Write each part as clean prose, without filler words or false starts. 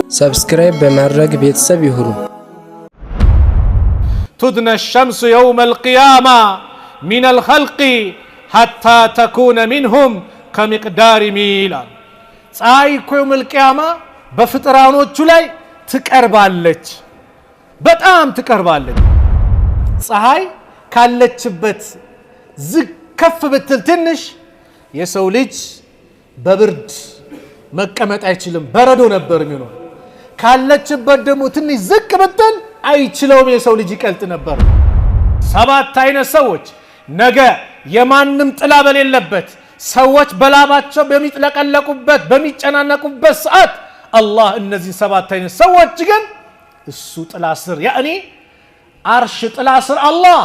سبسكرايب بمرق بيتسب يهرو. تدنى الشمس يوم القيامة من الخلق حتى تكون منهم كمقدار ميل. ፀሐይኮ يوم القيامة በፍጥራኖቹ ላይ ትቀርባለች፣ በጣም ትቀርባለች። ፀሐይ ካለችበት ዝከፍ ብትል ትንሽ የሰው ልጅ በብርድ መቀመጥ አይችልም፣ በረዶ ነበር የሚሆነው። ካለችበት ደግሞ ትንሽ ዝቅ ብትል አይችለውም፣ የሰው ልጅ ይቀልጥ ነበር። ሰባት አይነት ሰዎች ነገ የማንም ጥላ በሌለበት ሰዎች በላባቸው በሚጥለቀለቁበት በሚጨናነቁበት ሰዓት አላህ እነዚህ ሰባት አይነት ሰዎች ግን እሱ ጥላ ስር ያኒ አርሽ ጥላ ስር አላህ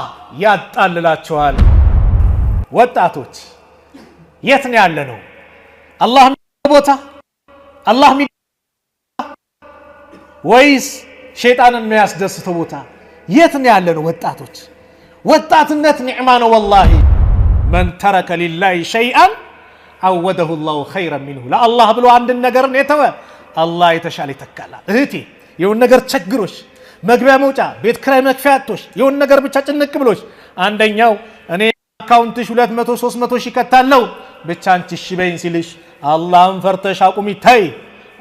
ያጣልላቸዋል። ወጣቶች የት ነው ያለነው? አላህ ቦታ አላህ ወይስ ሸይጣንን የሚያስደስተው ቦታ? የት ነው ያለነው ወጣቶች? ወጣትነት ኒዕማ ነው ወላሂ። من ترك لله شيئا عوده الله خيرا منه. لا الله ብሎ አንድ ነገርን የተወ አላህ የተሻለ ይተካላል። እህቴ የሆነ ነገር ቸግሮሽ መግቢያ መውጫ ቤት ክራይ መክፈያቶሽ የሆነ ነገር ብቻ ጭንቅ ብሎሽ አንደኛው እኔ አካውንትሽ 200 300 ሺህ ከታለው ብቻ አንቺ እሺ በይኝ ሲልሽ አላህን ፈርተሽ አቁሚ ታይ።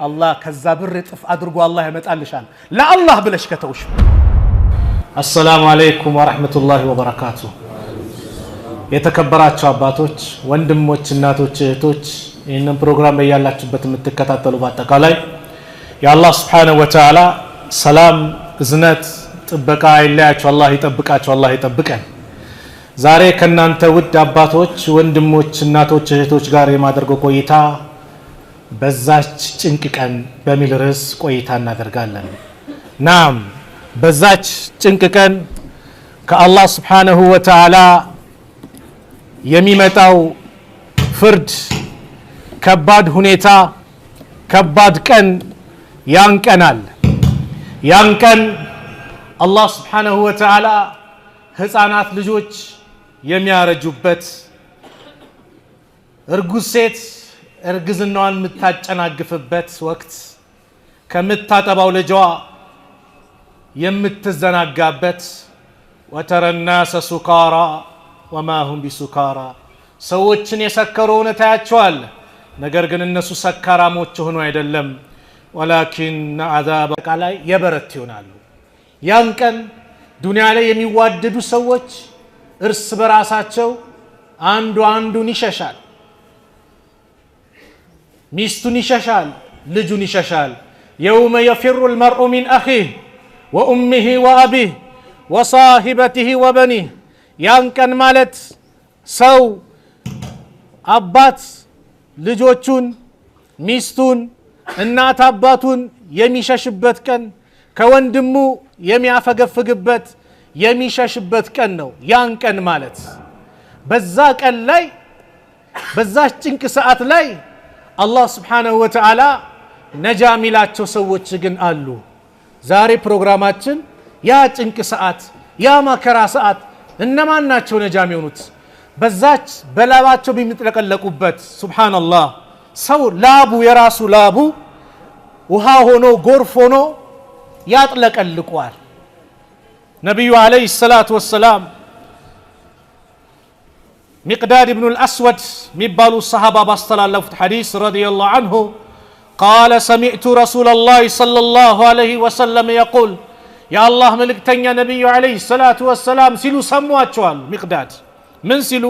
አላህ ከዛ ብር ጥፍ አድርጎ አላህ ያመጣልሻል ለአላህ ብለሽ ከተውሽ። አሰላሙ አለይኩም ወራህመቱላሂ ወበረካቱሁ። የተከበራችሁ አባቶች፣ ወንድሞች፣ እናቶች፣ እህቶች ይህንን ፕሮግራም በያላችሁበት የምትከታተሉ በአጠቃላይ የአላህ Subhanahu Wa Ta'ala ሰላም እዝነት ጥበቃ አይለያችሁ፣ አላህ ይጠብቃችሁ፣ አላህ ይጠብቀን። ዛሬ ከናንተ ውድ አባቶች፣ ወንድሞች፣ እናቶች፣ እህቶች ጋር የማደርገው ቆይታ በዛች ጭንቅ ቀን በሚል ርዕስ ቆይታ እናደርጋለን። ናም በዛች ጭንቅ ቀን ከአላህ Subhanahu Wa Ta'ala የሚመጣው ፍርድ ከባድ ሁኔታ ከባድ ቀን ያንቀናል። ያን ቀን አላህ Subhanahu Wa Ta'ala ህፃናት ልጆች የሚያረጁበት፣ እርጉዝ ሴት እርግዝናዋን የምታጨናግፍበት ወቅት፣ ከምታጠባው ልጇ የምትዘናጋበት ወተረ الناس سكارى وما هم بسكارى ሰዎችን የሰከሩ ታያቸዋል፣ ነገር ግን እነሱ ሰካራሞች ሆነው አይደለም። ولكن عذاب ላይ የበረቱ ይሆናሉ። ያን ቀን ዱንያ ላይ የሚዋደዱ ሰዎች እርስ በራሳቸው አንዱ አንዱን ይሸሻል፣ ሚስቱን ይሸሻል፣ ልጁን ይሸሻል። يوم يفر المرء من أخيه وأمه وأبيه وصاحبته وبنيه. ያን ቀን ማለት ሰው አባት ልጆቹን ሚስቱን እናት አባቱን የሚሸሽበት ቀን፣ ከወንድሙ የሚያፈገፍግበት የሚሸሽበት ቀን ነው። ያን ቀን ማለት በዛ ቀን ላይ በዛ ጭንቅ ሰዓት ላይ አላህ Subhanahu Wa Ta'ala ነጃ ሚላቸው ሰዎች ግን አሉ። ዛሬ ፕሮግራማችን ያ ጭንቅ ሰዓት ያ መከራ ሰዓት እነማን ናቸው ነጃ የሚሆኑት? በዛች በላባቸው በሚጥለቀለቁበት ሱብሃንአላህ ሰው ላቡ የራሱ ላቡ ውሃ ሆኖ ጎርፍ ሆኖ ያጥለቀልቋል። ነብዩ አለይሂ ሰላቱ ወሰላም ሚቅዳድ ኢብኑ አልአስወድ የሚባሉ ሰሃባ ባስተላለፉት ሐዲስ ረዲየላሁ ዐንሁ قال سمعت رسول الله صلى الله عليه وسلم يقول يا الله ملكتኛ ነብዩ አለይሂ ሰላቱ ወሰላም ሲሉ ሰሟቸዋል። ሚቅዳድ ምን ሲሉ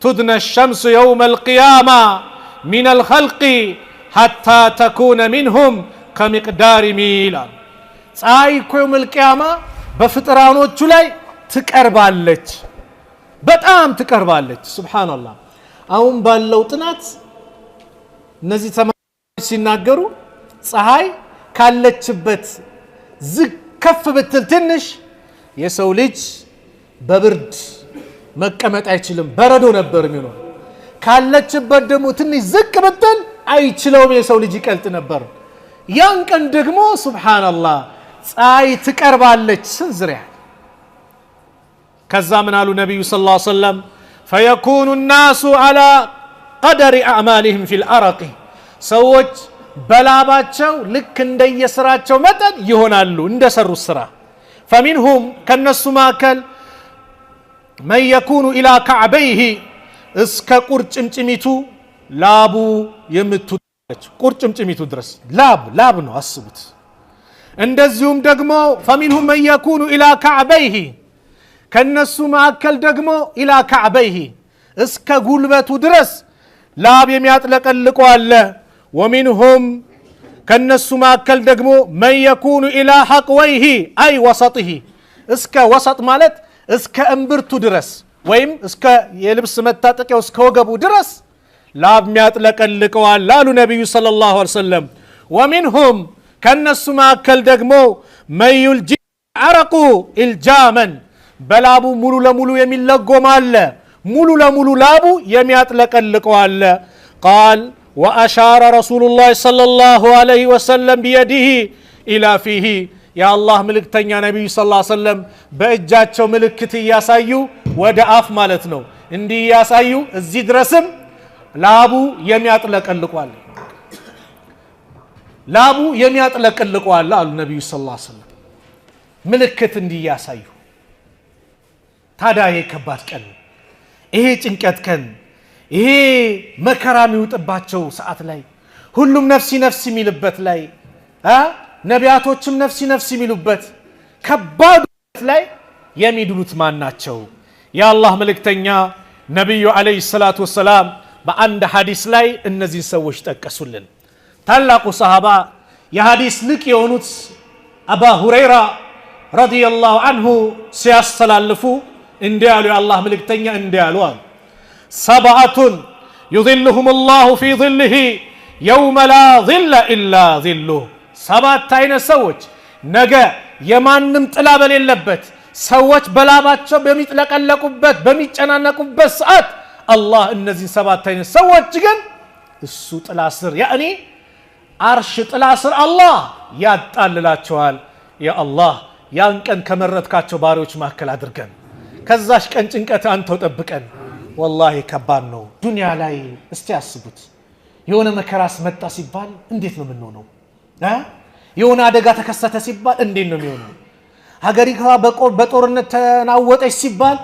تدنى الشمس يوم القيامة من الخلق حتى تكون منهم كمقدار ميل. ፀሐይኮ يوم القيامة በፍጥራኖቹ ላይ ትቀርባለች፣ በጣም ትቀርባለች። ሱብሃንአላህ አሁን ባለው ጥናት እነዚህ ተማሪዎች ሲናገሩ ፀሐይ ካለችበት ዝከፍ ብትል ትንሽ የሰው ልጅ በብርድ መቀመጥ አይችልም፣ በረዶ ነበር የሚሆነው። ካለችበት ደግሞ ትንሽ ዝቅ ብትል አይችለውም፣ የሰው ልጅ ይቀልጥ ነበር። ያን ቀን ደግሞ ሱብሃንአላህ ፀሐይ ትቀርባለች ስንዝሪያ። ከዛ ምን አሉ ነብዩ ሰለላሁ ዐለይሂ ወሰለም فيكون الناس على قدر أعمالهم في الأرق سوج بلاباتشو لك እንደየስራቸው መጠን ይሆናሉ እንደሰሩት ስራ فمنهم كنسو ማከል من يكون إلى كعبيه እስከ ቁርጭምጭሚቱ ላቡ የምትወጣች ቁርጭምጭሚቱ ድረስ ላብ ነው አስቡት እንደዚሁም ደግሞ فمنهم من يكون إلى كعبيه ከነሱ ማከል ደግሞ إلى كعبيه እስከ ጉልበቱ ድረስ ላብ የሚያጥለቀልቀው አለ ومنهم ከነሱ ማከል ደግሞ من يكون إلى حقويه أي وسطه እስከ ወሰጥ ማለት እስከ እምብርቱ ድረስ ወይም እስከ የልብስ መታጠቂያው እስከ ወገቡ ድረስ ላብ የሚያጥለቀልቀው አለ አሉ ነብዩ ሰለላሁ ዐለይሂ ወሰለም ومنهم ከነሱ ማከል ደግሞ من يلجي عرق الجاما በላቡ ሙሉ ለሙሉ የሚለጎም አለ ሙሉ ለሙሉ ላቡ የሚያጥለቀልቀው አለ قال واشار رسول الله صلى الله عليه وسلم بيده الى فيه يا الله ملكتኛ ነብዩ ሰለላሁ ዐለይሂ ወሰለም በእጃቸው ምልክት ያሳዩ ወደ አፍ ማለት ነው እንዲህ ያሳዩ እዚህ ድረስም ላቡ የሚያጥለቀልቀዋል ላቡ የሚያጥለቀልቀዋል አሉ ነብዩ ሰለላሁ ዐለይሂ ወሰለም ምልክት እንዲህ ያሳዩ ታዲያ የከባድ ቀን ይሄ ጭንቀት ቀን ይሄ መከራ የሚውጥባቸው ሰዓት ላይ ሁሉም ነፍሲ ነፍሲ የሚልበት ላይ ነቢያቶችም ነፍሲ ነፍሲ የሚሉበት ከባድ ላይ የሚድኑት ማን ናቸው የአላህ መልእክተኛ ነብዩ አለይሂ ሰላቱ ወሰላም በአንድ ሐዲስ ላይ እነዚህ ሰዎች ጠቀሱልን ታላቁ ሰሃባ የሐዲስ ልቅ የሆኑት አባ ሁረይራ ረዲየላሁ ዐንሁ ሲያስተላልፉ እንዲያሉ የአላህ መልእክተኛ እንዲያሉ سبعة يظلهم الله في ظله يوم لا ظل إلا ظله سبعة አይነት ሰዎች ነገ የማንም ጥላ በሌለበት ሰዎች በላባቸው በሚጥለቀለቁበት በሚጨናነቁበት ሰዓት አላህ እነዚህ ሰባት አይነት ሰዎች ግን እሱ ጥላ ስር ያኒ አርሽ ጥላ ስር አላህ ያጣልላቸዋል ያ አላህ ያን ቀን ከመረጥካቸው ባሪዎች ማከል አድርገን ከዛሽ ቀን ጭንቀት አንተው ጠብቀን والله ከባድ ነው ዱንያ ላይ እስቲ አስቡት የሆነ መከራስ መጣ ሲባል እንዴት ነው የምንሆነው የሆነ አደጋ ተከሰተ ሲባል እንዴት ነው የሚሆነው ሀገሪቷ በጦርነት ተናወጠች ሲባል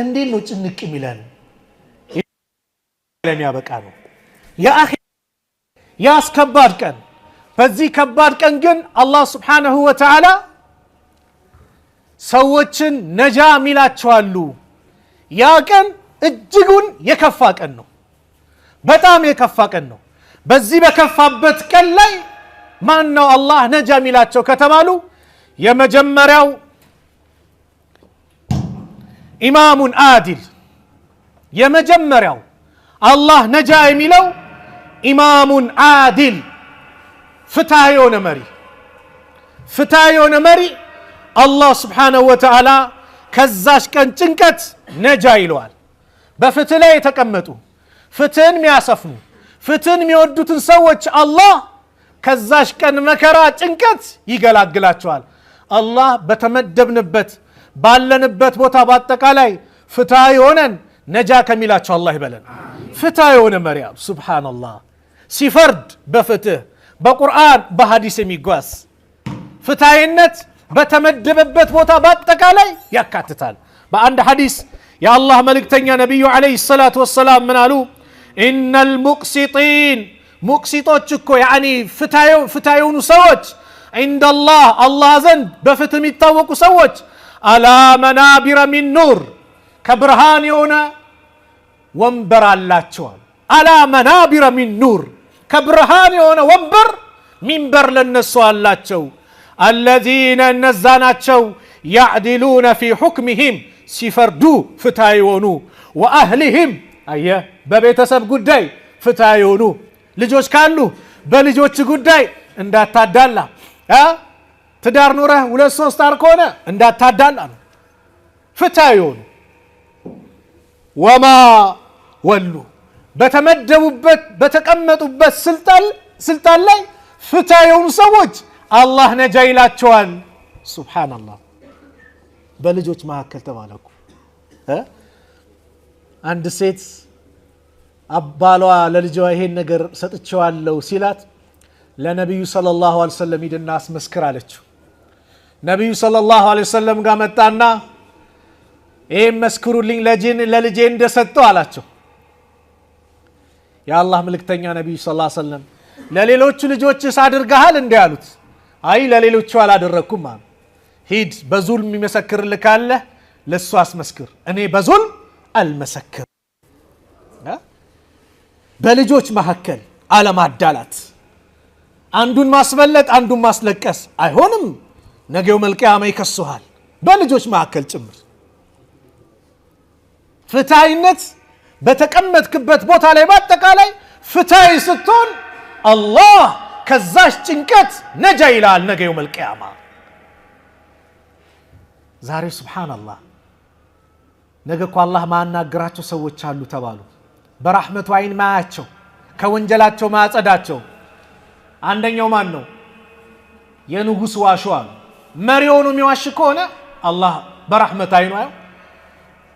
እንዴት ነው ጭንቅ የሚለን የሚያበቃ ነው ያ አኺ ያስ ከባድ ቀን በዚህ ከባድ ቀን ግን አላህ Subhanahu Wa Ta'ala ሰዎችን ነጃ ሚላቸዋሉ ያ ቀን እጅጉን የከፋ ቀን ነው በጣም የከፋ ቀን ነው በዚህ በከፋበት ቀን ላይ ማን ነው አላህ ነጃ ሚላቸው ከተባሉ የመጀመሪያው ኢማሙን አዲል የመጀመሪያው አላህ ነጃ የሚለው ኢማሙን አዲል ፍትሃዊ የሆነ መሪ አላህ Subhanahu Wa Ta'ala ከዛሽ ቀን ጭንቀት ነጃ ይለዋል በፍትህ ላይ የተቀመጡ ፍትህን የሚያሰፍኑ ፍትህን የሚወዱትን ሰዎች አላህ ከዛሽ ቀን መከራ ጭንቀት ይገላግላቸዋል አላህ በተመደብንበት ባለንበት ቦታ በአጠቃላይ ፍትሃዊ ሆነን ነጃ ከሚላቸው አላህ ይበለን ፍትሃዊ የሆነ መሪያ ሱብሃንአላህ ሲፈርድ በፍትህ በቁርአን በሐዲስ የሚጓዝ ፍትሃዊነት በተመደበበት ቦታ በአጠቃላይ ያካትታል በአንድ ሐዲስ يا الله ملكتنيا نبي عليه الصلاة والسلام من قالوا إن المقسطين مقسطوች እኮ يعني ፍታዩን ሰዎች عند الله ዘንድ በፍትህ የሚታወቁ ሰዎች على منابر من نور ከብርሃን የሆነ ወንበር አላቸው على منابر من نور ከብርሃን የሆነ ወንበር ሚንበር ለነሱ አላቸው الذين نزاناቸው يعدلون في حكمهم ሲፈርዱ ፍትሃዊ ሆኑ ወአህሊሂም አየ በቤተሰብ ጉዳይ ፍትሃዊ ሆኑ ልጆች ካሉ በልጆች ጉዳይ እንዳታዳላ ትዳር ኑረህ 2-3 አር ከሆነ እንዳታዳላ ፍትሃዊ ሆኑ ወማ ወሉ በተመደቡበት በተቀመጡበት ስልጣን ላይ ፍትሃዊ የሆኑ ሰዎች አላህ ነጃ ይላቸዋል ሱብሃንአላህ በልጆች መካከል ተባለኩ አንድ ሴት አባሏ ለልጇ ይሄን ነገር ሰጥቼዋለሁ ሲላት ለነብዩ ሰለላሁ ዐለይሂ ወሰለም ሂድና አስመስክር አለችው። ነብዩ ሰለላሁ ዐለይሂ ወሰለም ጋር መጣና ይሄን መስክሩልኝ ለልጄ እንደሰጠው አላቸው። የአላህ መልእክተኛ ነብዩ ሰለላሁ ዐለይሂ ወሰለም ለሌሎቹ ልጆችስ አድርገሃል እንዴ አሉት። አይ ለሌሎቹ አላደረኩም አሉ። ሂድ በዙልም ይመሰክርልህ ካለ ለሱ አስመስክር፣ እኔ በዙልም አልመሰክር። በልጆች መካከል አለማዳላት፣ አንዱን ማስበለጥ አንዱን ማስለቀስ አይሆንም። ነገው መልቂያማ ይከሱሃል፣ በልጆች መካከል ጭምር። ፍትሃይነት በተቀመጥክበት ቦታ ላይ በአጠቃላይ ፍትሃዊ ስትሆን አላህ ከዛሽ ጭንቀት ነጃ ይላል ነገው መልቂያማ። ዛሬ ሱብሃንአላህ ነገ እኮ አላህ ማናገራቸው ሰዎች አሉ ተባሉ። በራህመቱ አይን ማያቸው፣ ከወንጀላቸው ማጸዳቸው። አንደኛው ማን ነው? የንጉስ ዋሹ አሉ። መሪው ነው የሚዋሽ ከሆነ አላህ በራህመቱ አይኑ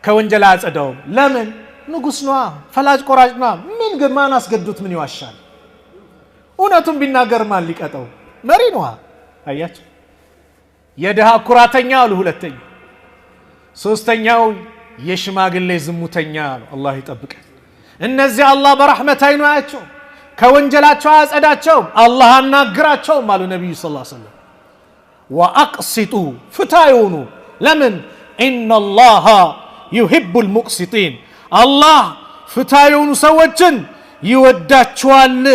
ከወንጀል አጸዳውም። ለምን? ንጉስ ነው፣ ፈላጭ ቆራጭ ነው። ምን ግን ማን አስገዱት? ምን ይዋሻል? እውነቱን ቢናገር ማን ሊቀጠው? መሪ ነው። አያችሁ፣ የደሃ ኩራተኛ አሉ ሁለተኛ። ሶስተኛው የሽማግሌ ዝሙተኛ አሉ። አላህ ይጠብቀን። እነዚህ አላህ በረሕመት አይኑ ያያቸው፣ ከወንጀላቸው አያጸዳቸውም፣ አላህ አናግራቸውም አሉ ነቢዩ ሰለላሁ ዐለይሂ ወሰለም። ወአቅሲጡ ፍትሃዩኑ። ለምን? ኢነላሃ ዩሂቡል ሙቅሲጢን። አላህ ፍትሃዩኑ ሰዎችን ይወዳቸዋል።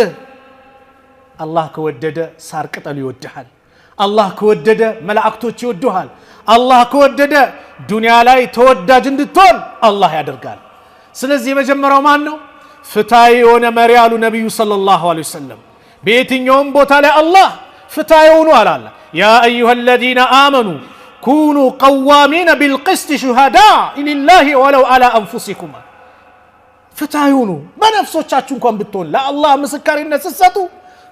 አላህ ከወደደ ሳር ቅጠሉ ይወድሃል። አላህ ከወደደ መላእክቶች ይወዱሃል። አላህ ከወደደ ዱንያ ላይ ተወዳጅ እንድትሆን አላህ ያደርጋል። ስለዚህ የመጀመሪያው ማን ነው? ፍትሃዊ የሆነ መሪ አሉ ነቢዩ ሰለላሁ ዐለይሂ ወሰለም። በየትኛውም ቦታ ላይ አላህ ፍትሃዊ ሆኑ አላለ። ያ አዩሃ ለዚነ አመኑ ኩኑ ቀዋሚነ ቢልቅስት ሹሃዳ ሊላሂ ወለው ዐላ አንፉሲኩም። ፍትሃዊ ሆኑ፣ በነፍሶቻችሁ እንኳን ብትሆን ለአላህ ምስክርነት ስትሰጡ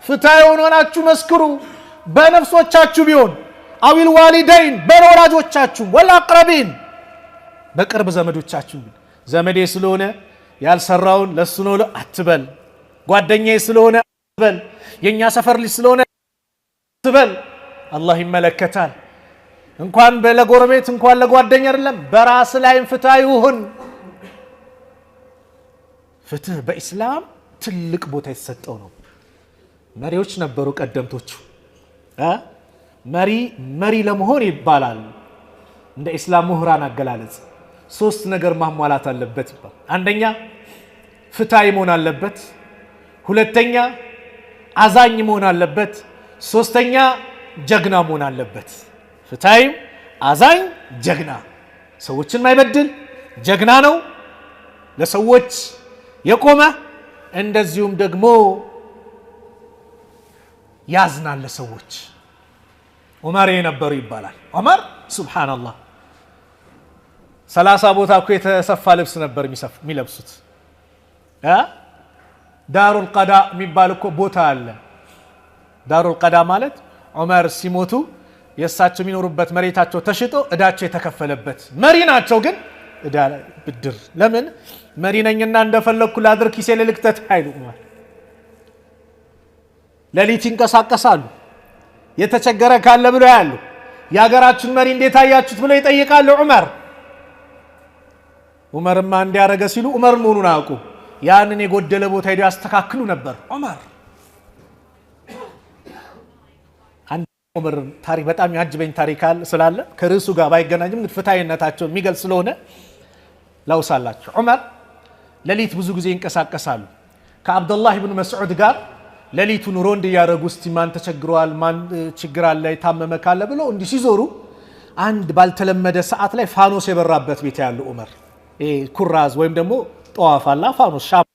ፍትሃዊ ሆናችሁ መስክሩ። በነፍሶቻችሁ ቢሆን አዊል ዋሊደይን በወላጆቻችሁ፣ ወልአቅረቢን በቅርብ ዘመዶቻችሁ። ዘመዴ ስለሆነ ያልሰራውን ለሱ ነው አትበል፣ ጓደኛዬ ስለሆነ አትበል፣ የኛ ሰፈር ልጅ ስለሆነ አትበል። አላህ ይመለከታል። እንኳን ለጎረቤት እንኳን ለጓደኛ አይደለም በራስ ላይም ፍትሃዊ ሁን። ፍትህ በኢስላም ትልቅ ቦታ የተሰጠው ነው። መሪዎች ነበሩ ቀደምቶቹ። መሪ ለመሆን ይባላል እንደ ኢስላም ምሁራን አገላለጽ ሶስት ነገር ማሟላት አለበት ይባላል። አንደኛ ፍትሃዊ መሆን አለበት፣ ሁለተኛ አዛኝ መሆን አለበት፣ ሶስተኛ ጀግና መሆን አለበት። ፍትሃዊ፣ አዛኝ፣ ጀግና። ሰዎችን ማይበድል ጀግና ነው፣ ለሰዎች የቆመ እንደዚሁም ደግሞ ያዝናል ለሰዎች። ዑመር የነበሩ ይባላል። ዑመር ሱብሃንአላህ 30 ቦታ እኮ የተሰፋ ልብስ ነበር የሚለብሱት። ዳሩል ቀዳ የሚባል እኮ ቦታ አለ። ዳሩል ቀዳ ማለት ዑመር ሲሞቱ የእሳቸው የሚኖሩበት መሬታቸው ተሽጦ እዳቸው የተከፈለበት። መሪ ናቸው ግን እዳ ብድር። ለምን? መሪ ነኝና እንደፈለግኩ ላድርግ ኪሴ ልልክተት አይሉ። ሌሊት ይንቀሳቀሳሉ። የተቸገረ ካለ ብለው ያሉ የሀገራችን መሪ እንዴት አያችሁት ብለው ይጠይቃሉ። ዑመርማ እንዲያረገ ሲሉ ዑመር መሆኑን አያውቁ። ያንን የጎደለ ቦታ ሄደው ያስተካክሉ ነበር። ዑመር ታሪክ በጣም ያጅበኝ ታሪክ ስላለ ከርዕሱ ጋር ባይገናኝም ፍትሃዊነታቸው የሚገልጽ ስለሆነ ላውሳላችሁ። ዑመር ሌሊት ብዙ ጊዜ ይንቀሳቀሳሉ። ከአብዱላህ ኢብኑ መስዑድ ጋር ሌሊቱን ሮንድ እያደረጉ እስቲ ማን ተቸግሯል፣ ማን ችግር አለ፣ የታመመ ካለ ብለው እንዲህ ሲዞሩ አንድ ባልተለመደ ሰዓት ላይ ፋኖስ የበራበት ቤት ያሉ ዑመር ኩራዝ ወይም ደግሞ ጠዋፍ አላ ፋኖስ ሻማ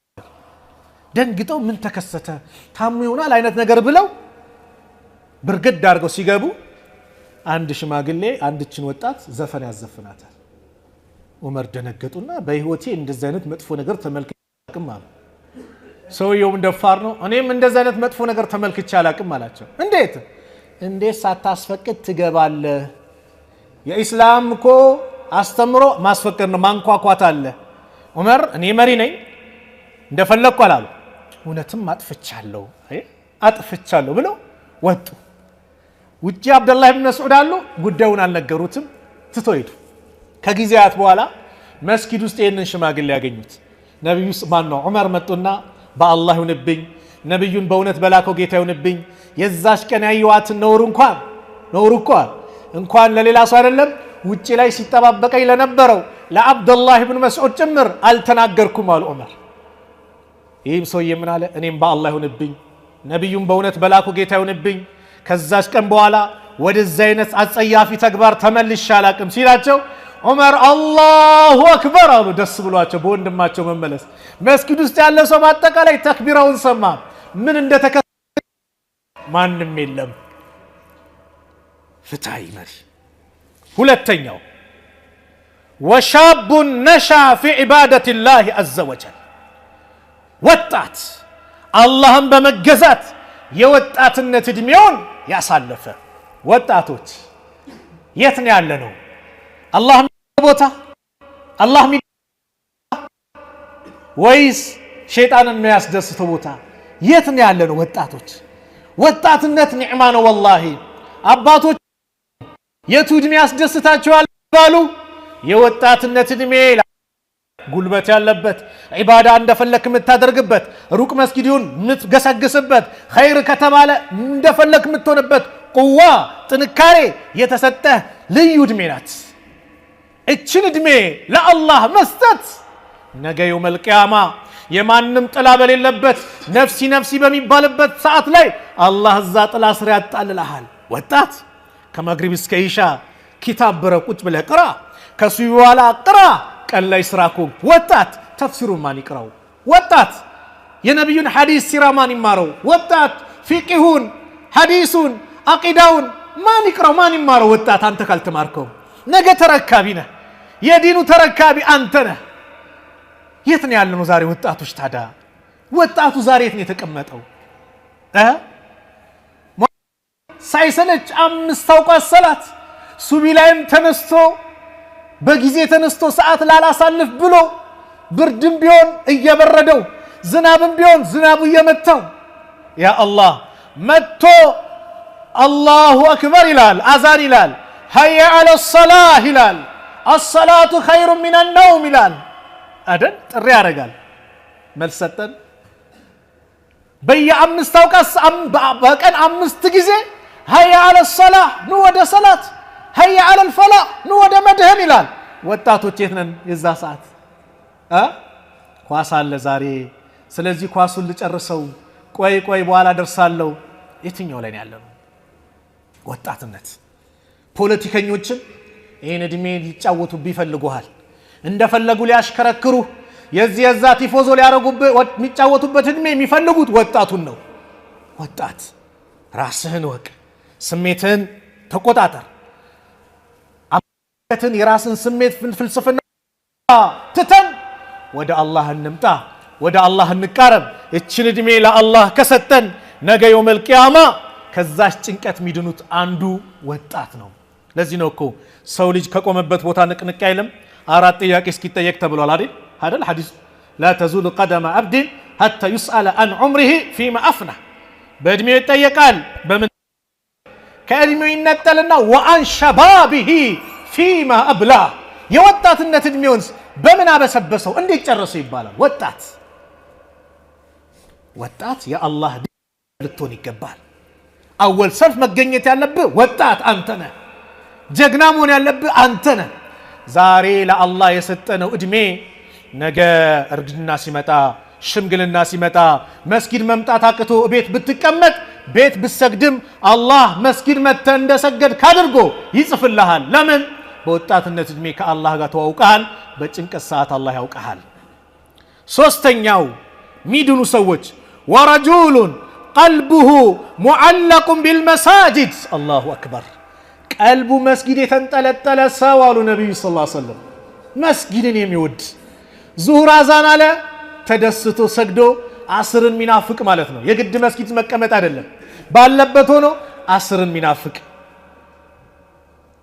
ደንግጠው ምን ተከሰተ ታሙ ይሆናል አይነት ነገር ብለው ብርግድ አድርገው ሲገቡ አንድ ሽማግሌ አንድችን ወጣት ዘፈን ያዘፍናታል። ዑመር ደነገጡና በህይወቴ እንደዚህ አይነት መጥፎ ነገር ተመልክቼ አላቅም አሉ። ሰውየውም ደፋር ነው። እኔም እንደዚህ አይነት መጥፎ ነገር ተመልክቼ አላቅም አላቸው። እንዴት ሳታስፈቅድ ትገባለህ? የኢስላም እኮ አስተምሮ ማስፈቀድ ነው፣ ማንኳኳት አለ። ዑመር እኔ መሪ ነኝ እንደፈለኩ አላሉ እውነትም አጥፍቻለሁ ብለው ወጡ ውጪ አብደላህ ኢብኑ መስዑድ አሉ ጉዳዩን አልነገሩትም ትተው ሄዱ ከጊዜያት በኋላ መስጊድ ውስጥ የነን ሽማግሌ ያገኙት ነብዩ ማነው ዑመር መጡና በአላህ ይሁንብኝ ነብዩን በእውነት በላከው ጌታ ይሁንብኝ የዛሽ ቀን ያዩዋት ኖር እንኳን ለሌላ ሰው አይደለም ውጪ ላይ ሲጠባበቀኝ ለነበረው ለአብደላህ ኢብኑ መስዑድ ጭምር አልተናገርኩም አሉ ዑመር ይህም ሰውዬ ምን አለ እኔም በአላህ ይሁንብኝ ነብዩን በእውነት በላከው ጌታ ይሁንብኝ ከዛሽ ቀን በኋላ ወደዛ አይነት አጸያፊ ተግባር ተመልሼ አላቅም ሲላቸው ዑመር አላሁ አክበር አሉ ደስ ብሏቸው በወንድማቸው መመለስ መስጊድ ውስጥ ያለ ሰው ማጠቃላይ ተክቢራውን ሰማ ምን እንደተከሰተ ማንም የለም ፍታይ መሪ ሁለተኛው وشاب نشا في عبادة الله عز وجل ወጣት አላህን በመገዛት የወጣትነት እድሜውን ያሳለፈ ወጣቶች የት ነው ያለነው አላህ ቦታ አላህ ወይስ ሸይጣንን የሚያስደስተው ቦታ የት ነው ያለነው ወጣቶች ወጣትነት ኒዕማ ነው ወላሂ አባቶች የቱ እድሜ ያስደስታቸዋል ባሉ የወጣትነት እድሜ ጉልበት ያለበት ዒባዳ እንደፈለክ የምታደርግበት ሩቅ መስጊዱን የምትገሰግስበት ኸይር ከተባለ እንደፈለክ የምትሆንበት ቁዋ ጥንካሬ የተሰጠህ ልዩ እድሜ ናት እችን እድሜ ለአላህ መስጠት ነገ የውመል ቂያማ የማንም ጥላ በሌለበት ነፍሲ በሚባልበት ሰዓት ላይ አላህ እዛ ጥላ ስር ያጣልልሃል ወጣት ከመግሪብ እስከ ኢሻ ኪታብ ብረህ ቁጭ ብለህ ቅራ ከሱቢ በኋላ ቅራ ቀን ላይ ስራኩ ወጣት ተፍሲሩን ማን ይቅራው ወጣት የነብዩን ሐዲስ ሲራ ማን ይማረው ወጣት ፊቅሁን ሐዲሱን አቂዳውን ማን ይቅራው ማን ይማረው ወጣት አንተ ካልተማርከው ነገ ተረካቢ ነህ የዲኑ ተረካቢ አንተ ነህ የት ነው ያለነው ዛሬ ወጣቶች ታዳ ወጣቱ ዛሬ የት ነው የተቀመጠው ሳይሰለች 5 አውቃት ሰላት ሱቢ ላይም ተነስቶ በጊዜ ተነስቶ ሰዓት ላላሳልፍ ብሎ ብርድም ቢሆን እየበረደው ዝናብም ቢሆን ዝናቡ እየመታው ያ አላህ መጥቶ አላሁ አክበር ይላል አዛን ይላል ሀያ አለ ሰላህ ይላል الصلاة خير من النوم ይላል አይደል ጥሪ ያረጋል መልስ ሰጠን በየ5 አውቃት በቀን 5 ጊዜ ሀያ አለ ሰላህ ኑ ወደ ሰላት هيا على الفلاح نو ወደ መድህን ይላል ወጣቶች የት ነን የዛ ሰዓት ኳስ አለ ዛሬ ስለዚህ ኳሱን ልጨርሰው ቆይ በኋላ ደርሳለሁ የትኛው ላይ ያለው ወጣትነት ፖለቲከኞችን ይሄን እድሜ ሊጫወቱ ቢፈልጉሃል እንደፈለጉ ሊያሽከረክሩ የዛ ቲፎዞ ሊያረጉበት የሚጫወቱበት እድሜ የሚፈልጉት ወጣቱን ነው ወጣት ራስህን ወቅ ስሜትን ተቆጣጠር የራስን ስሜት ፍልስፍና ትተን ወደ አላህ እንምጣ ወደ አላህ እንቃረብ እችን እድሜ ለአላህ ከሰጠን ነገ የውመል ቂያማ ከዛሽ ጭንቀት ሚድኑት አንዱ ወጣት ነው ለዚህ ነው እኮ ሰው ልጅ ከቆመበት ቦታ ንቅንቅ አይልም አራት ጥያቄ እስኪጠየቅ ተብሏል አይደል ሐዲስ لا تزول قدم عبد حتى يسأل عن عمره فيما أفنى በእድሜው ይጠየቃል በምን ከእድሜው ይነጠልና وعن شبابه فيما أبلى የወጣትነት እድሜውንስ በምን አበሰበሰው እንዴት ጨረሰው ይባላል ወጣት የአላህ ልትሆን ይገባል አወል ሰልፍ መገኘት ያለብህ ወጣት አንተ ነህ ጀግና መሆን ያለብህ አንተ ነህ ዛሬ ለአላህ የሰጠነው እድሜ ነገ እርድና ሲመጣ ሽምግልና ሲመጣ መስጊድ መምጣት አቅቶ ቤት ብትቀመጥ ቤት ብትሰግድም አላህ መስጊድ መጥተህ እንደሰገድ ካድርጎ ይጽፍልሃል ለምን በወጣትነት እድሜ ከአላህ ጋር ተዋውቀሃል በጭንቀት ሰዓት አላህ ያውቀሃል ሶስተኛው ሚድኑ ሰዎች ወረጁሉን ቀልቡሁ ሙዓለቁን ቢልመሳጅድ አላሁ አክበር ቀልቡ መስጊድ የተንጠለጠለ ሰው አሉ ነብዩ ሰለላሁ ዐለይሂ ወሰለም መስጊድን የሚወድ ዙሁር አዛን አለ ተደስቶ ሰግዶ አስርን ሚናፍቅ ማለት ነው የግድ መስጊድ መቀመጥ አይደለም ባለበት ሆኖ አስርን ሚናፍቅ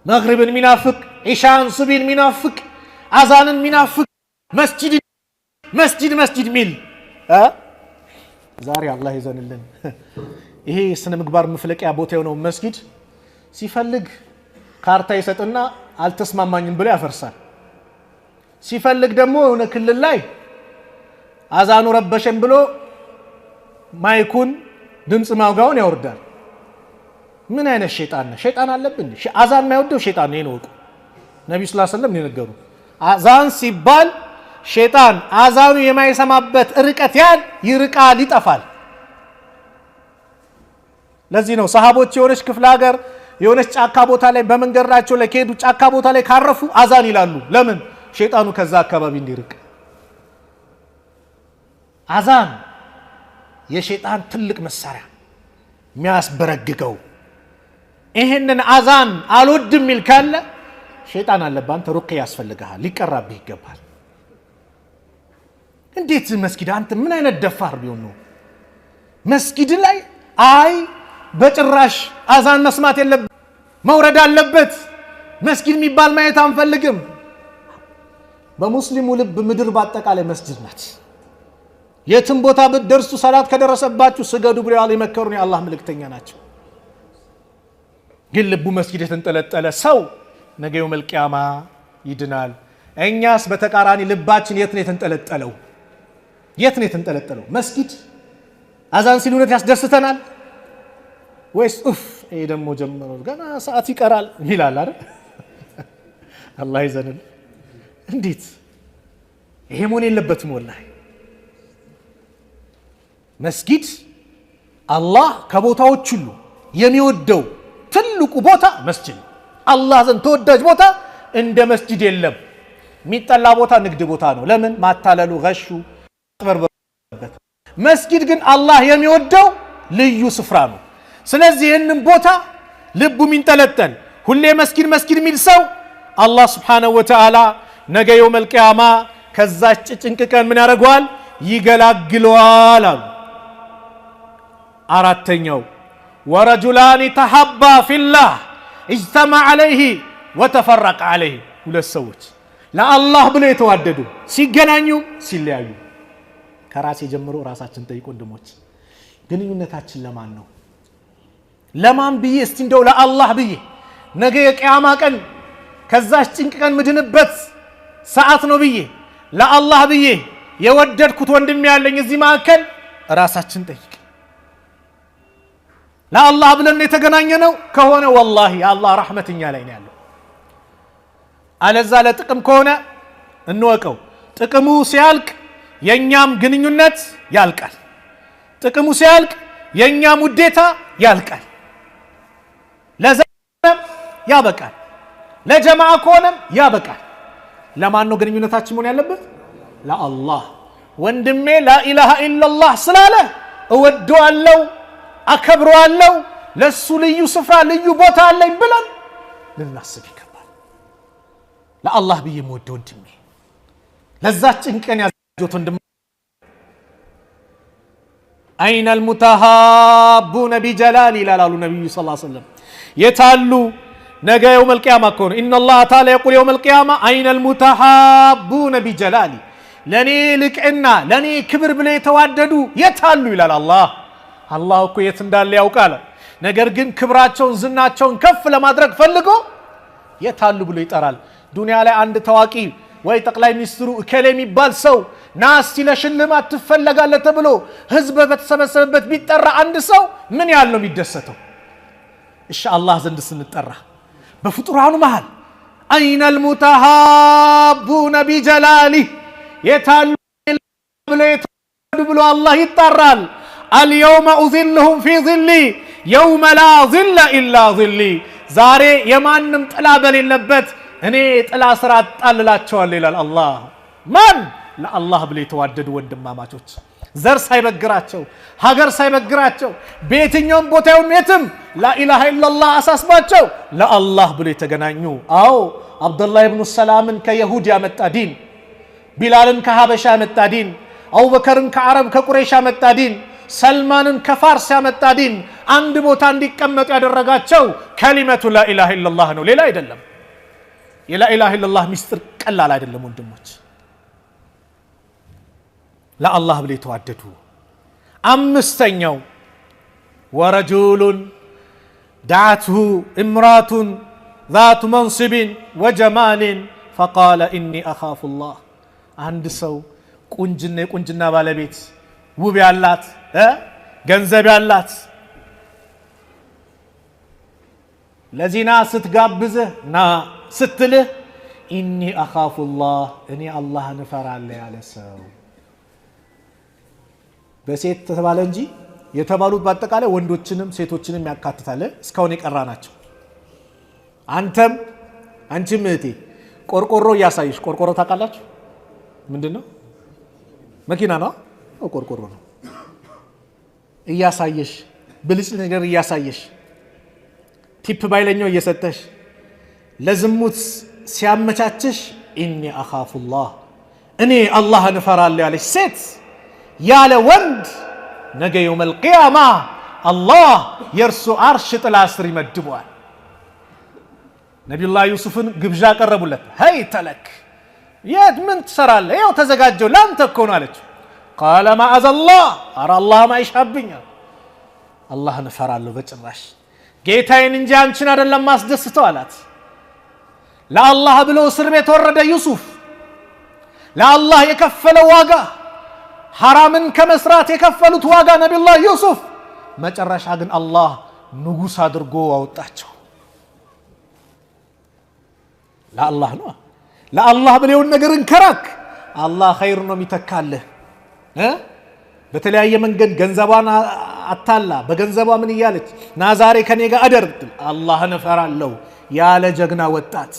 መግሪብን ሚናፍቅ ኢሻን ሱቢን ሚናፍቅ አዛንን ሚናፍቅ መስጊድ መስጂድ ሚል ዛሬ አላህ ይዘንልን። ይሄ ስነ ምግባር መፍለቂያ ቦታ የሆነው መስጂድ ሲፈልግ ካርታ ይሰጥና አልተስማማኝም ብሎ ያፈርሳል። ሲፈልግ ደግሞ የሆነ ክልል ላይ አዛኑ ረበሸን ብሎ ማይኩን ድምጽ ማውጋውን ያወርዳል። ምን አይነት ሸይጣን ነው? ሸይጣን አለብን። አዛን የማይወደው ሸይጣን ነው። ይነውቁ ነብዩ ሰለላሁ ዐለይሂ ወሰለም ይነገሩ አዛን ሲባል ሸይጣን አዛኑ የማይሰማበት ርቀት ይርቃል፣ ይጠፋል። ለዚህ ነው ሰሃቦች የሆነች ክፍለ ሀገር የሆነች ጫካ ቦታ ላይ በመንገራቸው ላይ ከሄዱ ጫካ ቦታ ላይ ካረፉ አዛን ይላሉ። ለምን? ሸይጣኑ ከዛ አካባቢ እንዲርቅ። አዛን የሸይጣን ትልቅ መሳሪያ የሚያስበረግገው። ይሄንን አዛን አልወድም ሚል ካለ ሸይጣን አለብህ አንተ፣ ሩቅያ ያስፈልግሃል፣ ሊቀራብህ ይገባል። እንዴት መስጊድ አንተ ምን አይነት ደፋር ቢሆን ነው መስጊድ ላይ አይ በጭራሽ አዛን መስማት የለበት መውረድ አለበት መስጊድ የሚባል ማየት አንፈልግም። በሙስሊሙ ልብ ምድር በአጠቃላይ መስጊድ ናት። የትም ቦታ ብትደርሱ ሰላት ከደረሰባችሁ ስገዱ ብለው የመከሩን የአላህ መልእክተኛ ናቸው። ግን ልቡ መስጊድ የተንጠለጠለ ሰው ነገ የውመል ቂያማ ይድናል። እኛስ በተቃራኒ ልባችን የት ነው የተንጠለጠለው? የት ነው የተንጠለጠለው? መስጊድ አዛን ሲል እውነት ያስደስተናል ወይስ ይሄ ደግሞ ጀመረ ገና ሰዓት ይቀራል ይላል አይደል? አላህ ይዘንል። እንዴት ይሄ መሆን የለበትም። ወላሂ መስጊድ አላህ ከቦታዎች ሁሉ የሚወደው ትልቁ ቦታ መስጊድ ነው። አላህ ዘንድ ተወዳጅ ቦታ እንደ መስጊድ የለም። የሚጠላ ቦታ ንግድ ቦታ ነው። ለምን? ማታለሉ ገሹ ተበርበረበት። መስጊድ ግን አላህ የሚወደው ልዩ ስፍራ ነው። ስለዚህ ይህንን ቦታ ልቡ ሚንጠለጠል ሁሌ መስጊድ የሚል ሰው አላህ ስብሓነሁ ወተዓላ ነገ የውመል ቂያማ ከዛች ጭንቅ ቀን ምን ያደርገዋል? ይገላግለዋል አሉ። አራተኛው ወረጁላኒ ተሐባ ፊላህ እጅተማ ዐለይሂ ወተፈረቀ ዐለይሂ፣ ሁለት ሰዎች ለአላህ ብለው የተዋደዱ ሲገናኙ ሲለያዩ። ከራሴ ጀምሮ ራሳችን ጠይቁ ወንድሞች፣ ግንኙነታችን ለማን ነው? ለማን ብዬ እስቲ እንደው ለአላህ ብዬ ነገ የቂያማ ቀን ከዛች ጭንቅ ቀን ምድንበት ሰዓት ነው ብዬ ለአላህ ብዬ የወደድኩት ወንድም ያለኝ እዚህ መካከል ራሳችን ጠይቅ። ለአላህ ብለን የተገናኘ ነው ከሆነ ወላሂ የአላህ ረሕመት እኛ ላይ ነው ያለው። አለዛ ለጥቅም ከሆነ እንወቀው፣ ጥቅሙ ሲያልቅ የኛም ግንኙነት ያልቃል። ጥቅሙ ሲያልቅ የኛም ውዴታ ያልቃል። ለዘመን ያበቃል፣ ለጀማዓ ከሆነም ያበቃል። ለማን ነው ግንኙነታችን መሆን ያለበት? ለአላህ። ወንድሜ ላኢላሃ ኢላላህ ስላለ እወደዋለሁ፣ አከብረዋለሁ፣ ለሱ ልዩ ስፍራ ልዩ ቦታ አለኝ ብለን ልናስብ ይገባል። ለአላህ ብዬ የምወደው ወንድሜ ለዛች ጭንቀን ያዘጆት ወንድሜ አይነል ሙተሃቡነ ቢጀላሊ ይላሉ ነብዩ ሰለላሁ ዐለይሂ ወሰለም። የታሉ ነገ የውመል ቂያማ እኮ ነው። ኢነላህ ተዓላ የቁል የውመል ቂያማ አይነል ሙተሃቡነ ቢጀላሊ፣ ለኔ ልቅና ለኔ ክብር ብለው የተዋደዱ የታሉ ይላል አላህ። አላህ እኮ የት እንዳለ ያውቃል። ነገር ግን ክብራቸውን ዝናቸውን ከፍ ለማድረግ ፈልጎ የታሉ ብሎ ይጠራል። ዱንያ ላይ አንድ ታዋቂ ወይ ጠቅላይ ሚኒስትሩ እከሌ የሚባል ሰው ናስቲ ለሽልማት ትፈለጋለህ ተብሎ ህዝብ በተሰበሰበበት ቢጠራ አንድ ሰው ምን ያህል ነው የሚደሰተው? እሺ አላህ ዘንድ ስንጠራ በፍጡራኑ መሃል አይነል ሙተሃቡነ ቢጀላሊ የታሉ ብሎ አላህ ይጠራል። አልየውመ ኡዚልሁም ፊ ዚሊ የውመ ላ ዚለ ኢላ ዚሊ፣ ዛሬ የማንም ጥላ በሌለበት እኔ ጥላ ስራ አጣልላቸዋለሁ ይላል አላህ። ማን? ለአላህ ብለው የተዋደዱ ወንድማማቾች፣ ዘር ሳይበግራቸው ሀገር ሳይበግራቸው በየትኛውም ቦታ ይሁን የትም ላኢላሃ ኢላላህ አሳስባቸው ለአላህ ብለው የተገናኙ። አዎ አብዱላህ ኢብኑ ሰላምን ከይሁድ ያመጣ ዲን፣ ቢላልን ከሀበሻ ያመጣ ዲን፣ አቡበከርን ከአረብ ከቁረይሽ ያመጣ ዲን፣ ሰልማንን ከፋርስ ያመጣ ዲን አንድ ቦታ እንዲቀመጡ ያደረጋቸው ከሊመቱ ላኢላሃ ኢላላህ ነው፣ ሌላ አይደለም። የላኢላሃ ኢላላህ ሚስጥር ቀላል አይደለም ወንድሞች። ለአላህ ብለው የተዋደዱ። አምስተኛው ወረጁሉን دعته امرأة ذات منصب وجمال فقال إني أخاف الله عند سو ቁንጅና ባለቤት ውብ ያላት ገንዘብ ያላት ለዚና ስትጋብዝህ ና ስትልህ ኢኒ አኻፉላህ እኔ አላህን እፈራለሁ ያለ ሰው በሴት ተባለ እንጂ የተባሉት በአጠቃላይ ወንዶችንም ሴቶችንም ያካትታል። እስካሁን የቀራናቸው አንቺም እህቴ ቆርቆሮ እያሳይሽ ቆርቆሮ ታውቃላችሁ ምንድነው? መኪና ነው። ቆርቆሮ ነው። እያሳየሽ ብልጭ ነገር እያሳየሽ ቲፕ ባይለኛው እየሰጠሽ ለዝሙት ሲያመቻችሽ ኢኒ አኻፉላህ እኔ አላህን እፈራለሁ ያለሽ ሴት ያለ ወንድ ነገ የውመል ቂያማ አላህ የእርሱ አርሽ ጥላ ስር ይመድበዋል። ነቢዩላህ ዩሱፍን ግብዣ ቀረቡለት። ሀይ ተለክ የት ምን ትሰራለህ? ያው ተዘጋጀው ላንተ እኮ ነው አለችው። ቃለ ማአዘላህ አረ አላህ ማይሻብኛል አላህን እፈራለሁ በጭራሽ ጌታዬን እንጂ አንቺን አይደለም ማስደስተው አላት። ለአላህ ብሎ እስር ቤት ወረደ ዩሱፍ። ለአላህ የከፈለው ዋጋ ሐራምን ከመስራት የከፈሉት ዋጋ ነቢዩላህ ዩሱፍ መጨረሻ ግን አላህ ንጉስ አድርጎ አወጣቸው። ለአላህ ነው። ለአላህ ብለውን ነገርን ከራክ አላህ ኸይር ነው የሚተካልህ። በተለያየ መንገድ ገንዘቧን አታላ በገንዘቧ ምን እያለች ና ዛሬ ከኔ ጋር አደር አላህን እፈራለሁ ያለ ጀግና ወጣት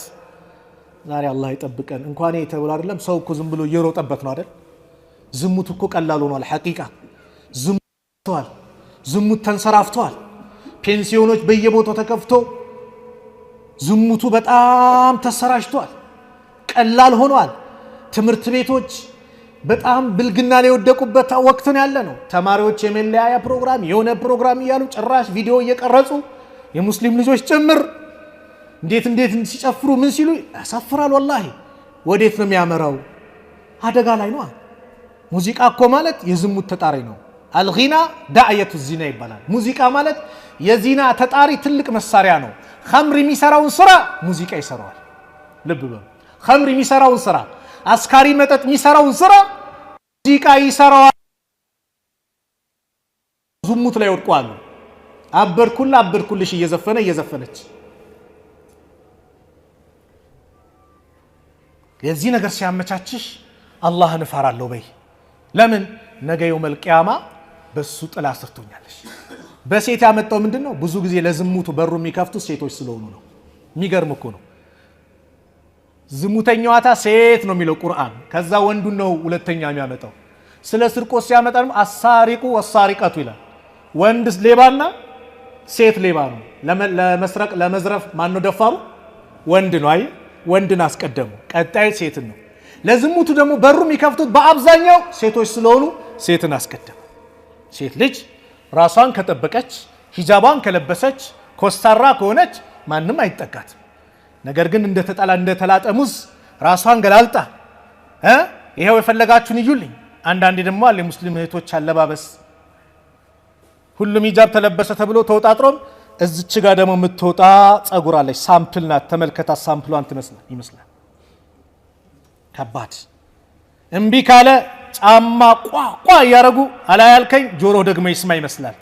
ዛሬ አላህ ይጠብቀን። እንኳን የተብሎ አይደለም ሰው እኮ ዝም ብሎ እየሮጠበት ነው አይደል? ዝሙት እኮ ቀላል ሆኗል። ሐቂቃ ዝሙት ተንሰራፍቷል። ፔንሲዮኖች በየቦታው ተከፍቶ ዝሙቱ በጣም ተሰራጭቷል። ቀላል ሆኗል። ትምህርት ቤቶች በጣም ብልግና ላይ ወደቁበት ወቅት ነው ያለ ነው። ተማሪዎች የመለያያ ፕሮግራም የሆነ ፕሮግራም እያሉ ጭራሽ ቪዲዮ እየቀረጹ የሙስሊም ልጆች ጭምር እንዴት ሲጨፍሩ ምን ሲሉ ያሳፍራል። ወላሂ ወዴት ነው የሚያመራው? አደጋ ላይ ነው። ሙዚቃ እኮ ማለት የዝሙት ተጣሪ ነው። አልጊና ዳዕየቱ ዚና ይባላል። ሙዚቃ ማለት የዚና ተጣሪ ትልቅ መሳሪያ ነው። ኸምር የሚሰራውን ስራ ሙዚቃ ይሰራዋል። ልብ በሉ። ኸምር የሚሰራውን ስራ አስካሪ መጠጥ የሚሰራውን ስራ ሙዚቃ ይሰራዋል። ዝሙት ላይ ወድቋል። አበርኩልሽ እየዘፈነች የዚህ ነገር ሲያመቻችሽ አላህን እፈራለሁ በይ። ለምን ነገ የውመል ቂያማ በሱ ጥላ ስር ትሆኛለሽ። በሴት ያመጣው ምንድነው? ብዙ ጊዜ ለዝሙቱ በሩ የሚከፍቱ ሴቶች ስለሆኑ ነው። የሚገርም እኮ ነው። ዝሙተኛዋታ ሴት ነው የሚለው ቁርአን። ከዛ ወንዱን ነው ሁለተኛ የሚያመጣው። ስለ ስርቆት ሲያመጣ አሳሪቁ ወሳሪቀቱ ይላል። ወንድ ሌባና ሴት ሌባ ነው። ለመስረቅ ለመዝረፍ ማን ነው ደፋሩ? ወንድ ነው። አይ ወንድን አስቀደሙ፣ ቀጣይ ሴትን ነው። ለዝሙቱ ደግሞ በሩ የሚከፍቱት በአብዛኛው ሴቶች ስለሆኑ ሴትን አስቀደሙ። ሴት ልጅ ራሷን ከጠበቀች ሂጃቧን ከለበሰች ኮስታራ ከሆነች ማንም አይጠጋትም። ነገር ግን እንደተላጠ ሙዝ ራሷን ገላልጣ ይሄው የፈለጋችሁን ይዩልኝ። አንዳንዴ ደግሞ አለ ሙስሊም እህቶች አለባበስ ሁሉም ሂጃብ ተለበሰ ተብሎ ተወጣጥሮም እዚች ጋር ደግሞ የምትወጣ ጸጉር አለች። ሳምፕል ናት። ተመልከታ። ሳምፕሏን ይመስላል። ከባድ እምቢ ካለ ጫማ ቋቋ ያረጉ አላያልከኝ ጆሮ ደግሞ ይስማ ይመስላል።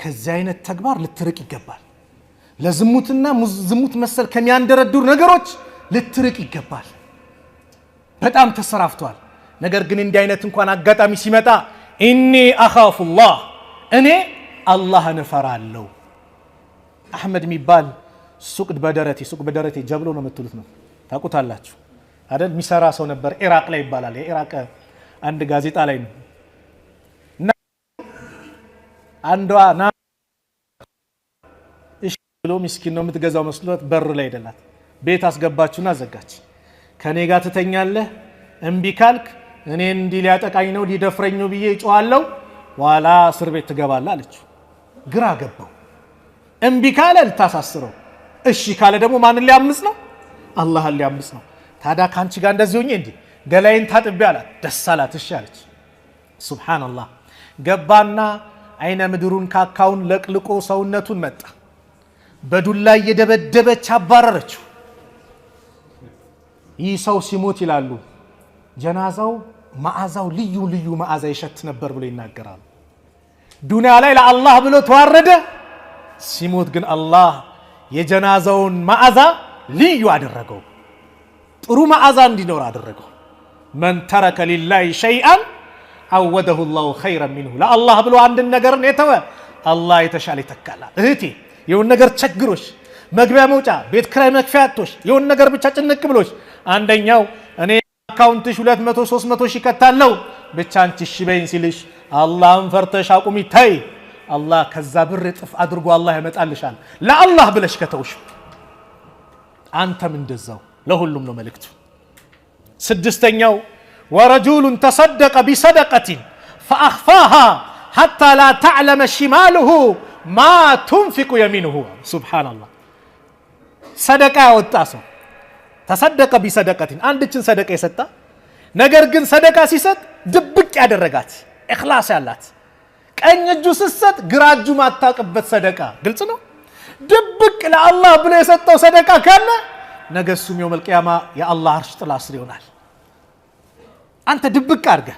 ከዚህ አይነት ተግባር ልትርቅ ይገባል። ለዝሙትና ዝሙት መሰል ከሚያንደረድሩ ነገሮች ልትርቅ ይገባል። በጣም ተሰራፍቷል። ነገር ግን እንዲህ አይነት እንኳን አጋጣሚ ሲመጣ ኢኒ አኻፉላህ እኔ አላህን እፈራለሁ። አህመድ የሚባል ሱቅ በደረቴ ጀብሎ ነው የምትሉት ነው ታውቁታላችሁ አይደል? የሚሰራ ሰው ነበር። ኢራቅ ላይ ይባላል። የኢራቅ አንድ ጋዜጣ ላይ ነው። አንዷ እሺ ብሎ ምስኪን ነው የምትገዛው መስሎት በር ላይ ሄደላት። ቤት አስገባችሁና ዘጋች። ከኔ ጋር ትተኛለህ፣ እምቢ ካልክ እኔን እንዲህ ሊያጠቃኝ ነው ሊደፍረኝ ነው ብዬ እጮሃለሁ፣ ዋላ እስር ቤት ትገባለህ አለችው። ግራ ገባው። እምቢ ካለ ልታሳስረው፣ እሺ ካለ ደግሞ ማንን ሊያምጽ ነው? አላህን ሊያምጽ ነው። ታዲያ ካንቺ ጋር እንደዚህ ሆኜ እንዴ ገላይን ታጥቤ አላት። ደስ አላት። እሺ አለች። ሱብሃንአላህ ገባና አይነ ምድሩን ካካውን ለቅልቆ ሰውነቱን መጣ። በዱላ እየደበደበች አባረረችው። ይህ ሰው ሲሞት ይላሉ ጀናዛው መዓዛው ልዩ ልዩ መዓዛ ይሸት ነበር ብሎ ይናገራሉ። ዱንያ ላይ ለአላህ ብሎ ተዋረደ። ሲሞት ግን አላህ የጀናዛውን መዓዛ ልዩ አደረገው። ጥሩ መዓዛ እንዲኖር አደረገው። መን ተረከ ሊላሂ ሸይአን አወደሁ ላሁ ኸይረን ሚንሁ። ለአላህ ብሎ አንድን ነገርን የተወ አላህ የተሻለ ይተካላል። እህቴ የሆነ ነገር ቸግሮሽ መግቢያ መውጫ ቤት ክራይ መክፈያ አጥቶሽ የሆነ ነገር ብቻ ጭንቅ ብሎሽ አንደኛው እኔ አካውንትሽ 200 300 ሺህ ከታለው ብቻ አንቺ እሺ በይኝ ሲልሽ አላህን ፈርተሽ አቁሚ ተይ። አላህ ከዛ ብር እጥፍ አድርጎ አላህ ያመጣልሻል ለአላህ ብለሽ ከተውሽ። አንተም እንደዛው ለሁሉም ነው መልእክቱ። ስድስተኛው ወረጁሉን ተሰደቀ ቢሰደቀቲን ፈአኽፋሃ ሐታ ላ ተዕለመ ሽማሉሁ ማ ቱንፊቁ የሚንሁ። ሱብሓነላህ ሰደቃ ያወጣ ሰው ተሰደቀ ቢሰደቀቲን አንድችን ሰደቃ የሰጣ ነገር ግን ሰደቃ ሲሰጥ ድብቅ ያደረጋት ኢኽላስ ያላት ቀኝ እጁ ስትሰጥ ግራ እጁ ማታቀበት ሰደቃ ግልጽ ነው። ድብቅ ለአላህ ብሎ የሰጠው ሰደቃ ካለ ነገ እሱም የውመል ቂያማ የአላህ አርሽ ጥላ ስር ይሆናል። አንተ ድብቅ አድርገህ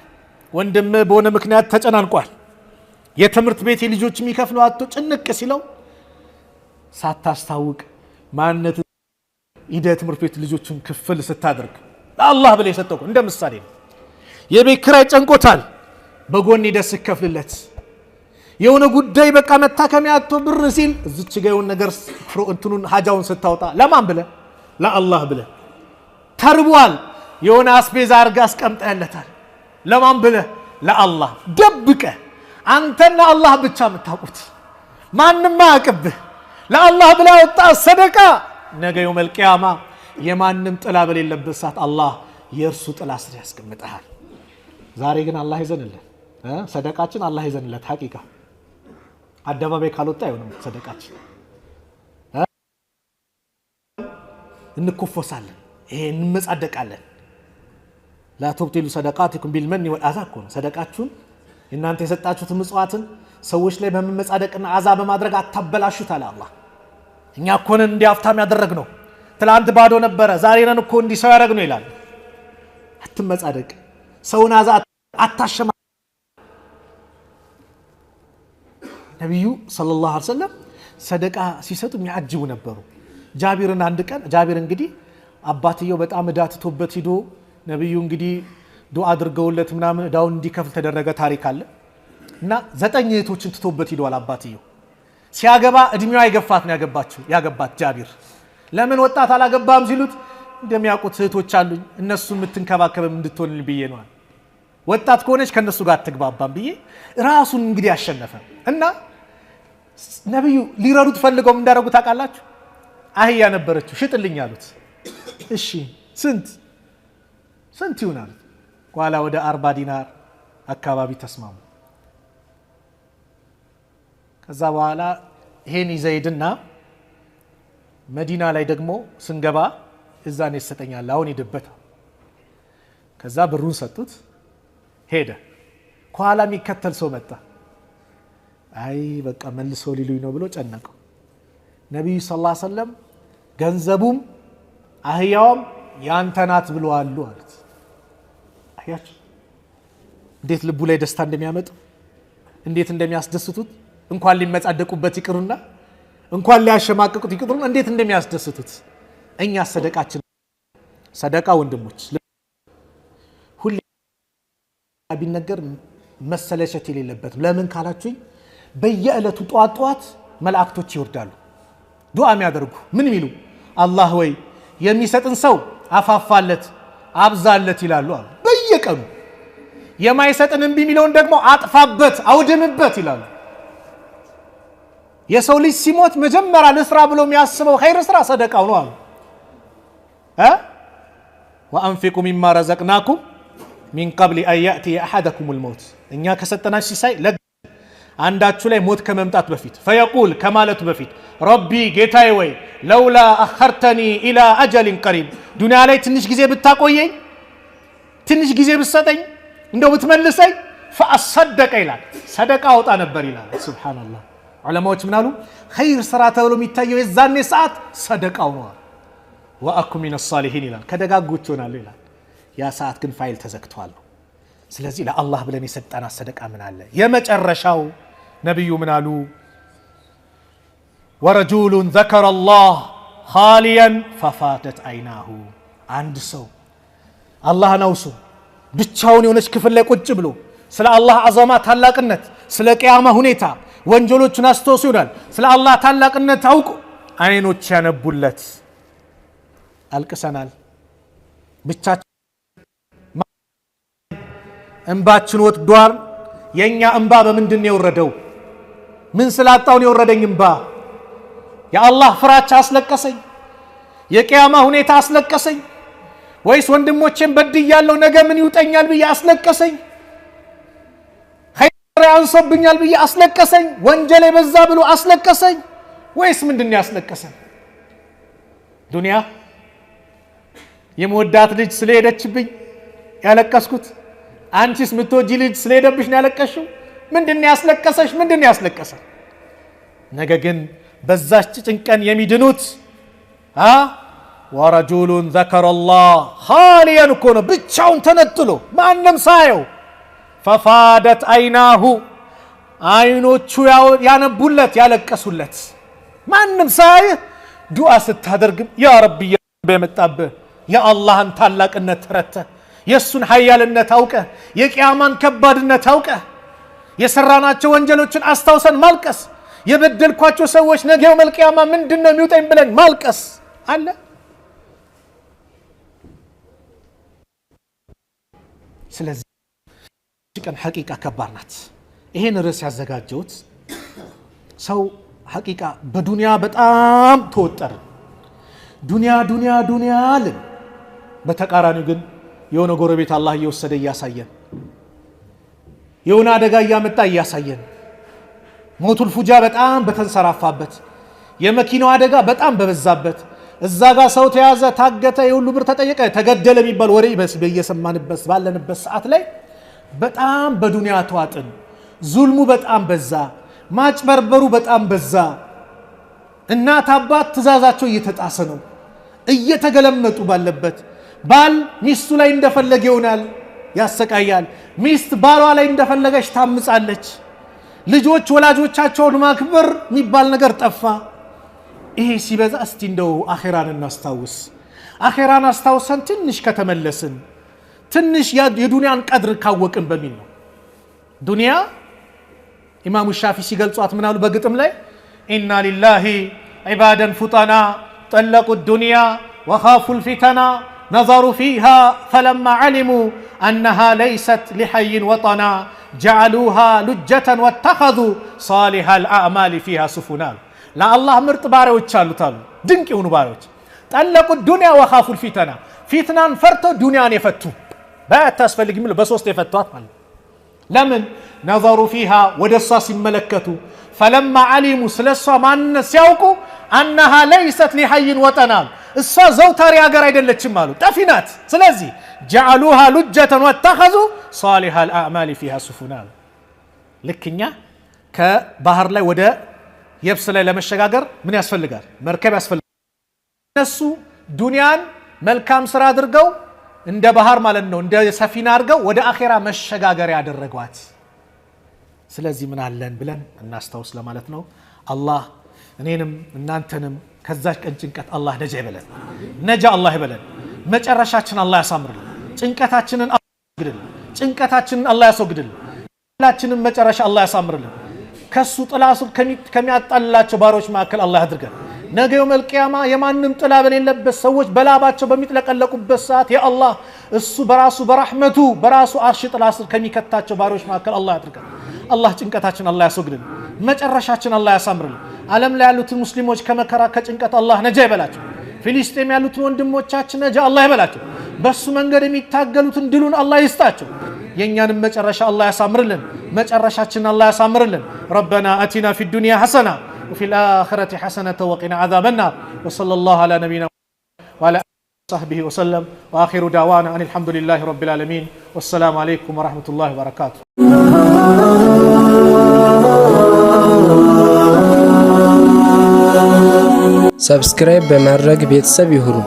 ወንድም በሆነ ምክንያት ተጨናንቋል። የትምህርት ቤት ልጆች የሚከፍለው አጥቶ ጭንቅ ሲለው ሳታስታውቅ ማንነት ኢደ ትምህርት ቤት ልጆችን ክፍል ስታደርግ ለአላህ ብለህ የሰጠው እንደ ምሳሌ ነው። የቤት ኪራይ ጨንቆታል፣ በጎን ደስ ከፍልለት። የሆነ ጉዳይ በቃ መታከሚያ አጥቶ ብር ሲል እዚች ጋር የሆነ ነገር እንትኑን ሀጃውን ስታወጣ ለማን ብለህ? ለአላህ ብለህ። ተርቧል፣ የሆነ አስቤዛ አርጋ አስቀምጠህለታል፣ ለማን ብለህ? ለአላህ። ደብቀህ አንተና አላህ ብቻ የምታውቁት ማንም አያውቅብህ። ለአላህ ብለህ ወጣ ሰደቃ ነገ የውመል ቂያማ የማንም ጥላ በሌለበት ሰዓት አላህ የእርሱ ጥላ ስር ያስቀምጠሃል። ዛሬ ግን አላህ ይዘንልን፣ ሰደቃችን አላህ ይዘንለት። ሐቂቃ አደባባይ ካልወጣ አይሆንም ሰደቃችን። እንኮፈሳለን፣ ይሄ እንመጻደቃለን። ላ ተብጢሉ ሰደቃቲኩም ቢልመኒ ወልአዛ እኮ ነው። ሰደቃችሁን እናንተ የሰጣችሁት ምጽዋትን ሰዎች ላይ በመመጻደቅና አዛ በማድረግ አታበላሹት አለ አላህ። እኛ እኮ ነን እንዲህ ሀብታም ያደረግነው፣ ትላንት ባዶ ነበረ ዛሬ ነን እኮ እንዲህ ሰው ያደረግነው ይላል። አትመጻደቅ፣ ሰውን አዛ አታሸማ። ነቢዩ ሰለላሁ ዐለይሂ ወሰለም ሰደቃ ሲሰጡ የሚያጅቡ ነበሩ። ጃቢርን አንድ ቀን ጃቢር እንግዲህ አባትየው በጣም እዳ ትቶበት ሂዶ ነቢዩ እንግዲህ ዱዓ አድርገውለት ምናምን እዳውን እንዲከፍል ተደረገ ታሪክ አለ እና 9 እህቶችን ትቶበት ሂዷል አባትየው። ሲያገባ እድሜዋ የገፋት ነው ያገባት ጃቢር። ለምን ወጣት አላገባም ሲሉት እንደሚያውቁት እህቶች አሉኝ እነሱ የምትንከባከበም እንድትሆን ብዬ ነው። ወጣት ከሆነች ከነሱ ጋር አትግባባም ብዬ ራሱን እንግዲህ አሸነፈ እና ነብዩ ሊረዱት ፈልገው እንዳደረጉ ታውቃላችሁ? አህያ ነበረችው ሽጥልኝ አሉት። እሺ ስንት ይሆናል? ኋላ ወደ 40 ዲናር አካባቢ ተስማሙ። ከዛ በኋላ ይሄን ይዘይድና መዲና ላይ ደግሞ ስንገባ እዛ ነው ይሰጠኛል አሁን ይደበታ። ከዛ ብሩን ሰጡት ሄደ። ኋላ የሚከተል ሰው መጣ። አይ በቃ መልሶ ሊሉኝ ነው ብሎ ጨነቀው። ነብዩ ሰለላሁ ዐለይሂ ወሰለም ገንዘቡም አህያውም ያንተ ናት ብለዋል አሉት። አያችሁ እንዴት ልቡ ላይ ደስታ እንደሚያመጡ እንዴት እንደሚያስደስቱት። እንኳን ሊመጻደቁበት ይቅሩና እንኳን ሊያሸማቅቁት ይቅሩና እንዴት እንደሚያስደስቱት። እኛ ሰደቃ ወንድሞች ሁሌ ቢነገር መሰለቸት የሌለበት። ለምን ካላችሁኝ በየዕለቱ ጧት መላእክቶች ይወርዳሉ ዱዓ የሚያደርጉ ምን ይሉ አላህ ወይ የሚሰጥን ሰው አፋፋለት አብዛለት ይላሉ አሉ። በየቀኑ የማይሰጥን እምቢ የሚለውን ደግሞ አጥፋበት አውድምበት ይላሉ። የሰው ልጅ ሲሞት መጀመሪያ ለስራ ብሎ የሚያስበው ኸይር ስራ ሰደቃው ነው አሉ። ወአንፊቁ ሚማ ረዘቅናኩም ሚን ቀብል አን ያእቲየ አሐደኩሙል መውት። እኛ ከሰጠናችሁ ሲሳይ አንዳችሁ ላይ ሞት ከመምጣት በፊት ፈየቁል ከማለቱ በፊት ረቢ ጌታዬ ወይ ለውላ አኸርተኒ ኢላ አጀሊን ቀሪብ ዱንያ ላይ ትንሽ ጊዜ ብታቆየኝ ትንሽ ጊዜ ብትሰጠኝ እንደው ብትመልሰኝ ፈአሰደቀ ይላል ሰደቃ አውጣ ነበር ይላል ሱብሃንአላህ ዑለማዎች ምን አሉ ኸይር ስራ ተብሎ የሚታየው የዛኔ ሰዓት ሰደቃው ነው ወአኩ ሚነ ሷሊሂን ይላል ከደጋጎች ሆናለሁ ይላል ያ ሰዓት ግን ፋይል ተዘግቷል ስለዚህ ለአላህ ብለን የሰጠና ሰደቃ ምን አለ የመጨረሻው ነብዩ ምን አሉ ወረጁሉን ذكر الله خاليا ففاتت عيناه አንድ ሰው አላህን አውሶ ብቻውን የሆነች ክፍል ላይ ቁጭ ብሎ ስለ አላህ አዘማ ታላቅነት ስለ ቂያማ ሁኔታ ወንጀሎቹን አስተውሶ ይላል ስለ አላህ ታላቅነት አውቆ አይኖች ያነቡለት አልቅሰናል ብቻችን እንባችን ወጥቷል የኛ እንባ በምንድን የወረደው ምን ስላጣው ነው የወረደኝ እንባ የአላህ ፍራቻ አስለቀሰኝ የቂያማ ሁኔታ አስለቀሰኝ ወይስ ወንድሞቼን በድያለሁ ነገ ምን ይውጠኛል ብዬ አስለቀሰኝ ኸይር ያንሶብኛል ብዬ አስለቀሰኝ ወንጀል የበዛ ብሎ አስለቀሰኝ ወይስ ምንድነው ያስለቀሰኝ ዱንያ የምወዳት ልጅ ስለሄደችብኝ ያለቀስኩት አንቺስ ምትወጂ ልጅ ስለሄደብሽ ነው ያለቀሽው ምንድነው ያስለቀሰሽ ምንድነው ያስለቀሰ ነገ ግን በዛች ጭንቀን የሚድኑት ወረጁሉን ذكر الله خاليا كون ብቻውን ተነጥሎ ማንንም ሳየው ففادت عيناه አይኖቹ ያነቡለት ያለቀሱለት ማንንም ሳይ ዱዓ ስታደርግም ያ ረቢ በመጣበህ ያ አላህን ታላቅነት ተረተ የሱን ኃያልነት አውቀ የቂያማን ከባድነት አውቀ የሰራናቸው ወንጀሎችን አስተውሰን ማልቀስ የበደልኳቸው ሰዎች ነገው መልቂያማ ምንድነው የሚውጠኝ ብለን ማልቀስ አለ ስለዚህ ቀን ሐቂቃ ከባድ ናት ይሄን ርዕስ ያዘጋጀሁት ሰው ሐቂቃ በዱንያ በጣም ተወጠረ ዱንያ አለ በተቃራኒው ግን የሆነ ጎረቤት አላህ እየወሰደ ያሳየን የሆነ አደጋ ያመጣ ያሳየን ሞቱል ፉጃ በጣም በተንሰራፋበት የመኪናው አደጋ በጣም በበዛበት እዛ ጋር ሰው ተያዘ ታገተ የሁሉ ብር ተጠየቀ ተገደለ የሚባል ወሬ በየሰማንበት ባለንበት ሰዓት ላይ በጣም በዱንያ ተዋጥን ዙልሙ በጣም በዛ ማጭበርበሩ በጣም በዛ እናት አባት ትእዛዛቸው እየተጣሰ ነው እየተገለመጡ ባለበት ባል ሚስቱ ላይ እንደፈለገ ይሆናል ያሰቃያል ሚስት ባሏ ላይ እንደፈለገች ታምጻለች ልጆች ወላጆቻቸውን ማክበር የሚባል ነገር ጠፋ ይሄ ሲበዛ እስቲ እንደው አኺራን እናስታውስ አኺራን አስታውሰን ትንሽ ከተመለስን ትንሽ የዱንያን ቀድር ካወቅን በሚል ነው ዱንያ ኢማሙ ሻፊ ሲገልጿት ምን አሉ በግጥም ላይ ኢና ሊላሂ ዒባደን ፉጣና ጠለቁ الدنيا وخافوا الفتنا نظروا فيها فلما علموا أنها ليست لحي وطنا جعلوها لجة واتخذوا صالح الأعمال فيها سفنا لا الله مرت باريوች አሉት አሉ ድንቅ የሆኑ ባሪዎች ጠለቁ الدنيا وخافوا الفتنا ፊትናን ፈርተው ዱንያን የፈቱ ባታስፈልግ የሚሉ በሶስት የፈቷት ማለት ለምን نظروا فيها ወደሷ ሲመለከቱ فلما علموا ስለሷ ማንነት ሲያውቁ أنها ليست لحي وطنا እሷ ዘውታሪ ሀገር አይደለችም አሉ ጠፊናት ስለዚህ جعلوها لجة واتخذوا صالح الأعمال فيها سفنا ልክኛ ከባህር ላይ ወደ የብስ ላይ ለመሸጋገር ምን ያስፈልጋል መርከብ ያስፈልጋል እነሱ ዱንያን መልካም ስራ አድርገው እንደ ባህር ማለት ነው እንደ ሰፊና አድርገው ወደ አኺራ መሸጋገር ያደረጓት ስለዚህ ምን አለን ብለን እናስተውስ ለማለት ነው አላህ እኔንም እናንተንም ከዛች ቀን ጭንቀት አላህ ነጃ ይበለን ነጃ አላህ ይበለን መጨረሻችን አላህ ያሳምርልን ጭንቀታችንን አላህ ያስወግድልን ሁላችንም መጨረሻ አላህ ያሳምርልን ከሱ ጥላሱ ከሚያጣላቸው ባሮች ማከል አላህ ያድርገን ነገ የውመል ቂያማ የማንም ጥላ በሌለበት ሰዎች በላባቸው በሚጥለቀለቁበት ሰዓት ያ አላህ እሱ በራሱ በረህመቱ በራሱ አርሽ ጥላ ስር ከሚከታቸው ባሮች ማከል አላህ ያድርገን አላህ ጭንቀታችን አላህ ያስወግድልን መጨረሻችን አላህ ያሳምርልን ዓለም ላይ ያሉት ሙስሊሞች ከመከራ ከጭንቀት አላህ ነጃ ይበላቸው ፍልስጤም ያሉት ወንድሞቻችን ነጃ አላህ ይበላቸው በሱ መንገድ የሚታገሉትን ድሉን አላህ ይስጣቸው። የኛንም መጨረሻ አላህ ያሳምርልን። መጨረሻችን አላህ ያሳምርልን። ረበና አቲና ፊ ዱንያ ሐሰና وفي الآخرة حسنة وقنا عذاب النار وصلى الله على نبينا وعلى آله وصحبه وسلم وآخر دعوانا أن الحمد لله رب العالمين والسلام عليكم ورحمة الله وبركاته. ሰብስክራይብ በማድረግ ቤተሰብ ይሁኑ።